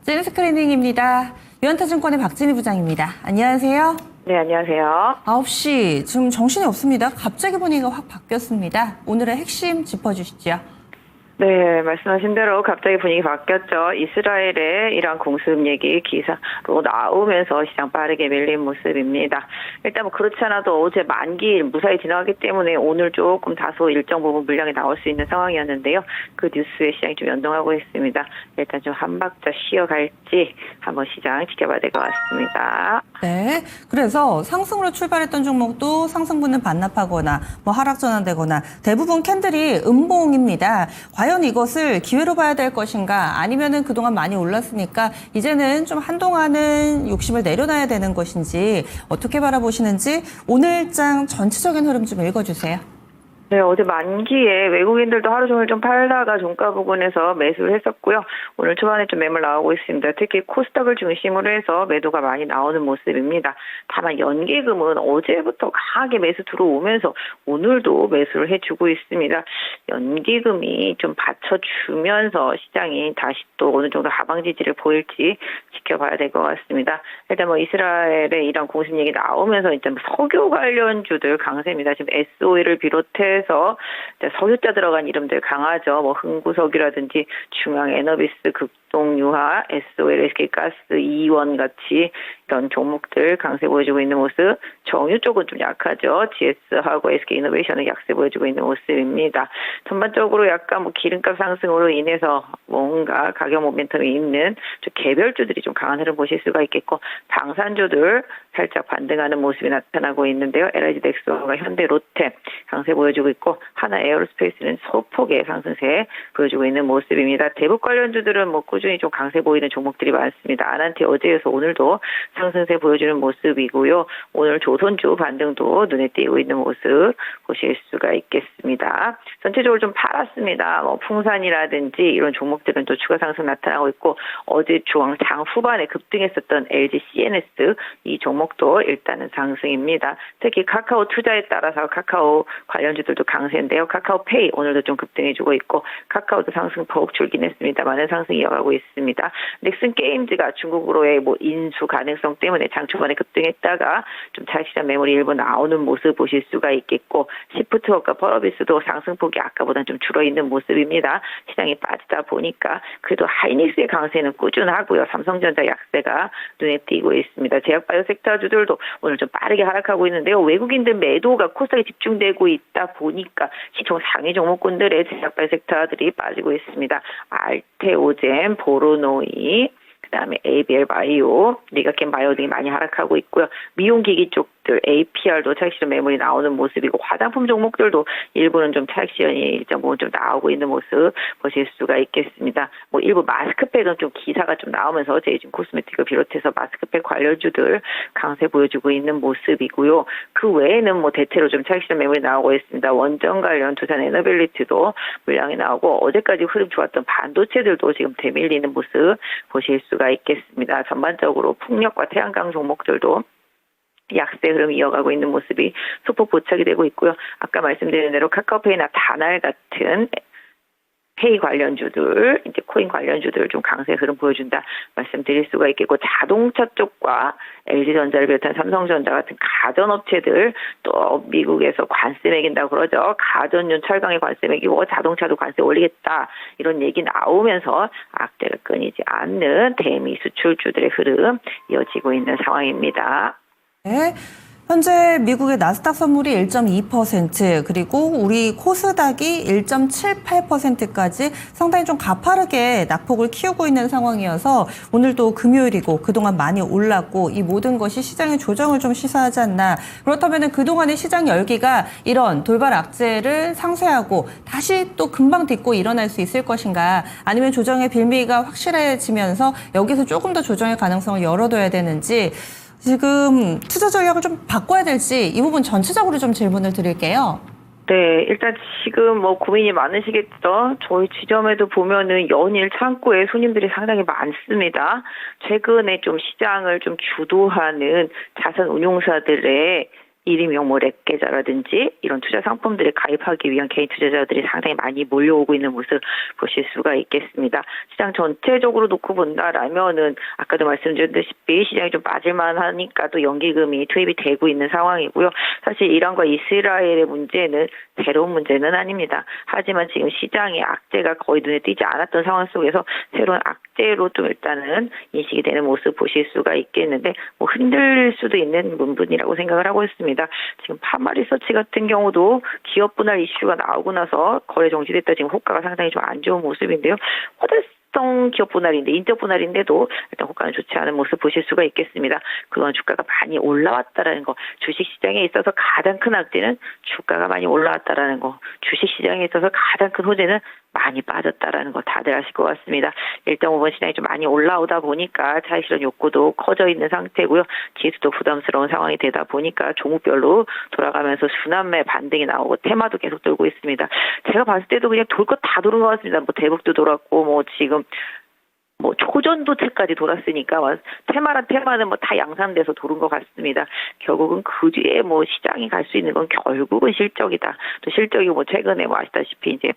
찐 스크리닝입니다. 유한타증권의 박진희 부장입니다. 안녕하세요. 네, 안녕하세요. 9시, 지금 정신이 없습니다. 갑자기 분위기가 확 바뀌었습니다. 오늘의 핵심 짚어주시죠. 네, 말씀하신 대로 갑자기 분위기 바뀌었죠. 이스라엘의 이란 공습 얘기 기사로 나오면서 시장 빠르게 밀린 모습입니다. 일단 뭐 그렇지 않아도 어제 만기일 무사히 지나가기 때문에 오늘 조금 다소 일정 부분 물량이 나올 수 있는 상황이었는데요. 그 뉴스에 시장이 좀 연동하고 있습니다. 일단 좀 한 박자 쉬어갈지 한번 시장 지켜봐야 될 것 같습니다. 네, 그래서 상승으로 출발했던 종목도 상승분은 반납하거나 뭐 하락 전환되거나 대부분 캔들이 음봉입니다. 과연 이것을 기회로 봐야 될 것인가, 아니면은 그동안 많이 올랐으니까 이제는 좀 한동안은 욕심을 내려놔야 되는 것인지 어떻게 바라보시는지 오늘 장 전체적인 흐름 좀 읽어주세요. 네, 어제 만기에 외국인들도 하루 종일 좀 팔다가 종가 부근에서 매수를 했었고요. 오늘 초반에 좀 매물 나오고 있습니다. 특히 코스닥을 중심으로 해서 매도가 많이 나오는 모습입니다. 다만 연기금은 어제부터 강하게 매수 들어오면서 오늘도 매수를 해주고 있습니다. 연기금이 좀 받쳐주면서 시장이 다시 또 어느 정도 하방 지지를 보일지 지켜봐야 될 것 같습니다. 일단 뭐 이스라엘의 이란 공습 얘기 나오면서 이제 석유 관련주들 강세입니다. 지금 SOE를 비롯해 해서 석유자 들어간 이름들 강하죠. 뭐 흥구석유라든지 중앙에너비스, 극동유화, SOL, SK가스, 이원 같이 이런 종목들 강세 보여주고 있는 모습. 정유 쪽은 좀 약하죠. GS하고 SK이노베이션은 약세 보여주고 있는 모습입니다. 전반적으로 약간 뭐 기름값 상승으로 인해서 뭔가 가격 모멘텀이 있는 좀 개별주들이 좀 강한 흐름 보실 수가 있겠고, 방산주들 살짝 반등하는 모습이 나타나고 있는데요. LIG 넥스원과 현대, 롯데 강세 보여주고 있고, 하나 에어로스페이스는 소폭의 상승세 보여주고 있는 모습입니다. 대북 관련주들은 뭐 꾸준히 좀 강세 보이는 종목들이 많습니다. 아난티 어제에서 오늘도 상승세 보여주는 모습이고요. 오늘 조선주 반등도 눈에 띄고 있는 모습 보실 수가 있겠습니다. 전체적으로 좀 팔았습니다. 뭐 풍산이라든지 이런 종목들은 또 추가 상승 나타나고 있고, 어제 장 후반에 급등했었던 LG CNS 이 종목도 일단은 상승입니다. 특히 카카오 투자에 따라서 카카오 관련주들도 강세인데요. 카카오페이 오늘도 좀 급등해주고 있고, 카카오도 상승폭 줄긴 했습니다. 많은 상승 이어가고 있습니다. 넥슨 게임즈가 중국으로의 뭐 인수 가능성 때문에 장 초반에 급등했다가 좀 차익실현 매물이 일부 나오는 모습 보실 수가 있겠고, 시프트워크와 퍼러비스도 상승폭이 아까보다는 좀 줄어있는 모습입니다. 시장이 빠지다 보니까 그래도 하이닉스의 강세는 꾸준하고요. 삼성전자 약세가 눈에 띄고 있습니다. 제약바이오 섹터주들도 오늘 좀 빠르게 하락하고 있는데요. 외국인들 매도가 코스닥에 집중되고 있다 보니까 시총 상위 종목군들의 제약바이오 섹터들이 빠지고 있습니다. 알테오젠, 보로노이, 그다음에 ABL 바이오, 리가켄 바이오 등이 많이 하락하고 있고요. 미용기기 쪽들 APR도 차익실현 매물이 나오는 모습이고, 화장품 종목들도 일부는 좀 차익실현이 일정 부분 좀 나오고 있는 모습 보실 수가 있겠습니다. 뭐 일부 마스크팩은 좀 기사가 좀 나오면서 제이진 코스메틱을 비롯해서 마스크팩 관련주들 강세 보여주고 있는 모습이고요. 그 외에는 뭐 대체로 좀 차익실현 매물이 나오고 있습니다. 원전 관련 두산 에너빌리티도 물량이 나오고, 어제까지 흐름 좋았던 반도체들도 지금 대밀리는 모습 보실 수가 있겠습니다. 전반적으로 풍력과 태양광 종목들도 약세 흐름 이어가고 있는 모습이 소폭 포착이 되고 있고요. 아까 말씀드린 대로 카카오페이나 다날 같은 페이 관련주들, 이제 코인 관련주들 좀 강세 흐름 보여준다 말씀드릴 수가 있겠고, 자동차 쪽과 LG전자를 비롯한 삼성전자 같은 가전업체들 또 미국에서 관세 매긴다고 그러죠. 가전용 철강에 관세 매기고 자동차도 관세 올리겠다 이런 얘기 나오면서 악재가 끊이지 않는 대미 수출주들의 흐름 이어지고 있는 상황입니다. 네. 현재 미국의 나스닥 선물이 1.2%, 그리고 우리 코스닥이 1.78%까지 상당히 좀 가파르게 낙폭을 키우고 있는 상황이어서 오늘도 금요일이고 그동안 많이 올랐고 이 모든 것이 시장의 조정을 좀 시사하지 않나. 그렇다면 그동안의 시장 열기가 이런 돌발 악재를 상쇄하고 다시 또 금방 딛고 일어날 수 있을 것인가, 아니면 조정의 빌미가 확실해지면서 여기서 조금 더 조정의 가능성을 열어둬야 되는지, 지금 투자 전략을 좀 바꿔야 될지 이 부분 전체적으로 좀 질문을 드릴게요. 네, 일단 지금 뭐 고민이 많으시겠죠. 저희 지점에도 보면은 연일 창고에 손님들이 상당히 많습니다. 최근에 좀 시장을 좀 주도하는 자산 운용사들의 일임용 랩계좌라든지 이런 투자 상품들에 가입하기 위한 개인 투자자들이 상당히 많이 몰려오고 있는 모습 보실 수가 있겠습니다. 시장 전체적으로 놓고 본다라면은 아까도 말씀드렸다시피 시장이 좀 빠질만 하니까 또 연기금이 투입이 되고 있는 상황이고요. 사실 이란과 이스라엘의 문제는 새로운 문제는 아닙니다. 하지만 지금 시장의 악재가 거의 눈에 띄지 않았던 상황 속에서 새로운 악재로 좀 일단은 인식이 되는 모습 보실 수가 있겠는데 뭐 흔들릴 수도 있는 부분이라고 생각을 하고 있습니다. 지금 파마 리서치 같은 경우도 기업 분할 이슈가 나오고 나서 거래 정지됐다 지금 호가가 상당히 좀 안 좋은 모습인데요. 호대성 기업 분할인데 인적 분할인데도 일단 호가는 좋지 않은 모습 보실 수가 있겠습니다. 그동안 주가가 많이 올라왔다라는 거, 주식시장에 있어서 가장 큰 악재는 주가가 많이 올라왔다라는 거, 주식시장에 있어서 가장 큰 호재는 많이 빠졌다라는 거 다들 아실 것 같습니다. 1.5번 시장이 좀 많이 올라오다 보니까 차익 실현 욕구도 커져 있는 상태고요. 지수도 부담스러운 상황이 되다 보니까 종목별로 돌아가면서 순환매 반등이 나오고 테마도 계속 돌고 있습니다. 제가 봤을 때도 그냥 돌 것 다 도는 것 같습니다. 뭐 대북도 돌았고 뭐 지금 뭐 초전도체까지 돌았으니까 테마란 테마는 뭐 다 양산돼서 도는 것 같습니다. 결국은 그 뒤에 뭐 시장이 갈 수 있는 건 결국은 실적이다. 또 실적이 뭐 최근에 뭐 아시다시피 이제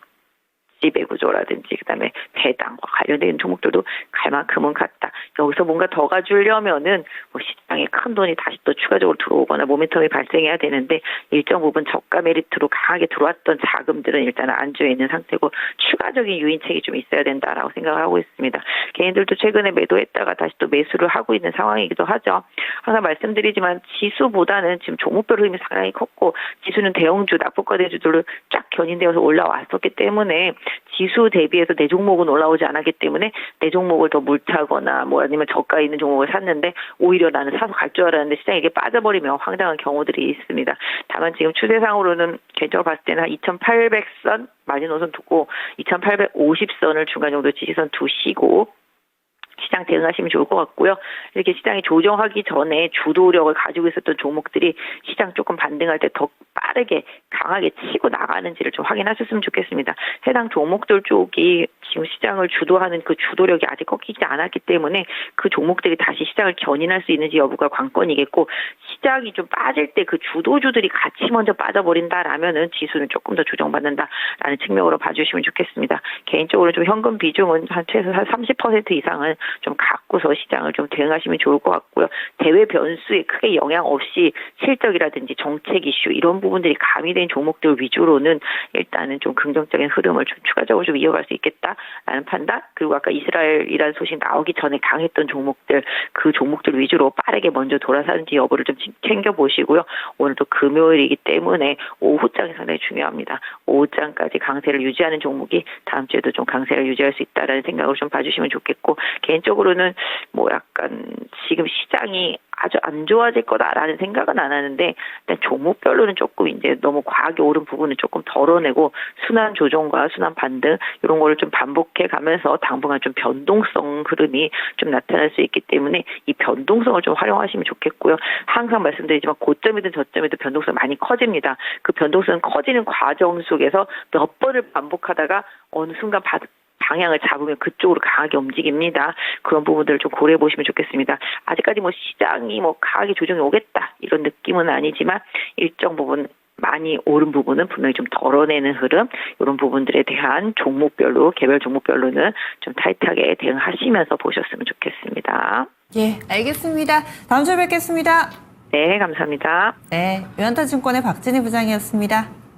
지배 구조라든지 그다음에 배당과 관련된 종목들도 갈 만큼은 갔다. 여기서 뭔가 더 가주려면은 뭐 시장에 큰 돈이 다시 또 추가적으로 들어오거나 모멘텀이 발생해야 되는데 일정 부분 저가 메리트로 강하게 들어왔던 자금들은 일단 안주해 있는 상태고 추가적인 유인책이 좀 있어야 된다라고 생각을 하고 있습니다. 개인들도 최근에 매도했다가 다시 또 매수를 하고 있는 상황이기도 하죠. 항상 말씀드리지만 지수보다는 지금 종목별 흐름이 상당히 컸고 지수는 대형주, 납부과 대주들로 쫙 견인되어서 올라왔었기 때문에 지수 대비해서 내 종목은 올라오지 않았기 때문에 내 종목을 더 물타거나 뭐 아니면 저가 있는 종목을 샀는데 오히려 나는 사서 갈 줄 알았는데 시장에 이게 빠져버리면 황당한 경우들이 있습니다. 다만 지금 추세상으로는 개인적으로 봤을 때는 한 2800선 마지노선 두고 2850선을 중간 정도 지지선 두시고 시장 대응하시면 좋을 것 같고요. 이렇게 시장이 조정하기 전에 주도력을 가지고 있었던 종목들이 시장 조금 반등할 때 더 빠르게 강하게 치고 나가는지를 좀 확인하셨으면 좋겠습니다. 해당 종목들 쪽이 지금 시장을 주도하는 그 주도력이 아직 꺾이지 않았기 때문에 그 종목들이 다시 시장을 견인할 수 있는지 여부가 관건이겠고 시장이 좀 빠질 때 그 주도주들이 같이 먼저 빠져버린다라면은 지수는 조금 더 조정받는다라는 측면으로 봐주시면 좋겠습니다. 개인적으로 좀 현금 비중은 한 최소 한 30% 이상은 좀 갖고서 시장을 좀 대응하시면 좋을 것 같고요. 대외 변수에 크게 영향 없이 실적이라든지 정책 이슈 이런 부분들이 가미된 종목들 위주로는 일단은 좀 긍정적인 흐름을 좀 추가적으로 좀 이어갈 수 있겠다라는 판단. 그리고 아까 이스라엘이라는 소식 나오기 전에 강했던 종목들 그 종목들 위주로 빠르게 먼저 돌아서는지 여부를 좀 챙겨보시고요. 오늘도 금요일이기 때문에 오후장이 상당히 중요합니다. 오후장까지 강세를 유지하는 종목이 다음 주에도 좀 강세를 유지할 수 있다라는 생각을 좀 봐주시면 좋겠고 개인적으로는 뭐 약간 지금 시장이 아주 안 좋아질 거다라는 생각은 안 하는데 일단 종목별로는 조금 이제 너무 과하게 오른 부분은 조금 덜어내고 순환 조정과 순환 반등 이런 거를 좀 반복해 가면서 당분간 좀 변동성 흐름이 좀 나타날 수 있기 때문에 이 변동성을 좀 활용하시면 좋겠고요. 항상 말씀드리지만 고점이든 저점이든 변동성 많이 커집니다. 그 변동성 커지는 과정 속에서 몇 번을 반복하다가 어느 순간 방향을 잡으면 그쪽으로 강하게 움직입니다. 그런 부분들을 좀 고려해 보시면 좋겠습니다. 아직까지 뭐 시장이 뭐 강하게 조정이 오겠다 이런 느낌은 아니지만 일정 부분 많이 오른 부분은 분명히 좀 덜어내는 흐름 이런 부분들에 대한 종목별로 개별 종목별로는 좀 타이트하게 대응하시면서 보셨으면 좋겠습니다. 예, 알겠습니다. 다음 주에 뵙겠습니다. 네, 감사합니다. 네, 유한타증권의 박진희 부장이었습니다.